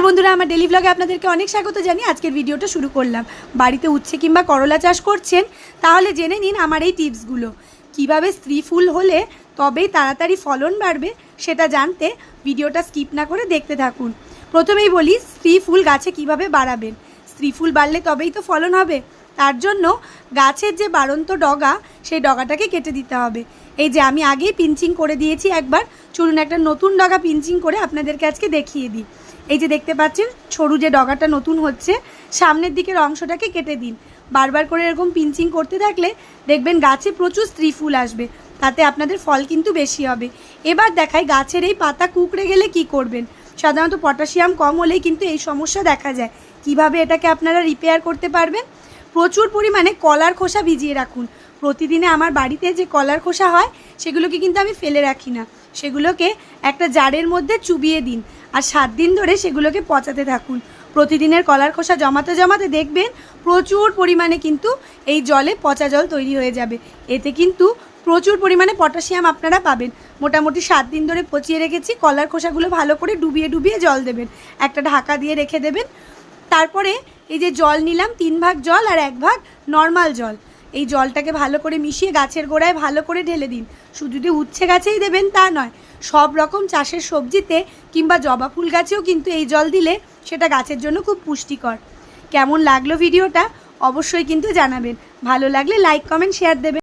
বন্ধুরা, আমার ডেলি ব্লগে আপনাদেরকে অনেক স্বাগত জানিয়ে আজকের ভিডিওটা শুরু করলাম। বাড়িতে উচ্ছে কিংবা করলা চাষ করছেন তাহলে জেনে নিন আমার এই টিপসগুলো। কিভাবে স্ত্রী ফুল হলে তবেই তাড়াতাড়ি ফলন বাড়বে সেটা জানতে ভিডিওটা স্কিপ না করে দেখতে থাকুন। প্রথমেই বলি, স্ত্রী ফুল গাছে কিভাবে বাড়াবেন। স্ত্রী ফুল বাড়লে তবেই তো ফলন হবে। তার জন্য গাছের যে বাড়ন্ত ডগা, সেই ডগাটাকে কেটে দিতে হবে। এই যে আমি আগেই পিঞ্চিং করে দিয়েছি একবার, চলুন একটা নতুন ডগা পিঞ্চিং করে আপনাদেরকে আজকে দেখিয়ে দিই। এই যে দেখতে পাচ্ছেন সরু যে ডগাটা নতুন হচ্ছে, সামনের দিকের অংশটাকে কেটে দিন। বারবার করে এরকম পিঞ্চিং করতে থাকলে দেখবেন গাছে প্রচুর স্ত্রী ফুল আসবে, তাতে আপনাদের ফল কিন্তু বেশি হবে। এবার দেখাই গাছের এই পাতা কুঁকড়ে গেলে কি করবেন। সাধারণত পটাশিয়াম কম হলেই কিন্তু এই সমস্যা দেখা যায়। কিভাবে এটাকে আপনারা রিপেয়ার করতে পারবেন? প্রচুর পরিমাণে কলার খোসা ভিজিয়ে রাখুন। প্রতিদিনে আমার বাড়িতে যে কলার খোসা হয় সেগুলোকে কিন্তু আমি ফেলে রাখি না, সেগুলোকে একটা জারের মধ্যে চুবিয়ে দিন আর 7 দিন ধরে সেগুলোকে পচাতে থাকুন। প্রতিদিনের কলার খোসা জমাতে জমাতে দেখবেন প্রচুর পরিমাণে কিন্তু এই জলে পচা জল তৈরি হয়ে যাবে। এতে কিন্তু প্রচুর পরিমাণে পটাশিয়াম আপনারা পাবেন। মোটামুটি 7 দিন ধরে পচিয়ে রেখেছি। কলার খোসাগুলো ভালো করে ডুবিয়ে ডুবিয়ে জল দেবেন, একটা ঢাকা দিয়ে রেখে দেবেন। তারপরে এই যে জল নিলাম, 3 ভাগ জল আর 1 ভাগ নর্মাল জল, এই জলটাকে ভালো করে মিশিয়ে গাছের গোড়ায় ভালো করে ঢেলে দিন। শুধু যে উচ্ছে গাছেই দেবেন তা নয়, সব রকম চাষের সবজিতে কিংবা জবা ফুল গাছেও কিন্তু এই জল দিলে সেটা গাছের জন্য খুব পুষ্টিকর। কেমন লাগলো ভিডিওটা অবশ্যই কিন্তু জানাবেন। ভালো লাগলে লাইক, কমেন্ট, শেয়ার দেবেন।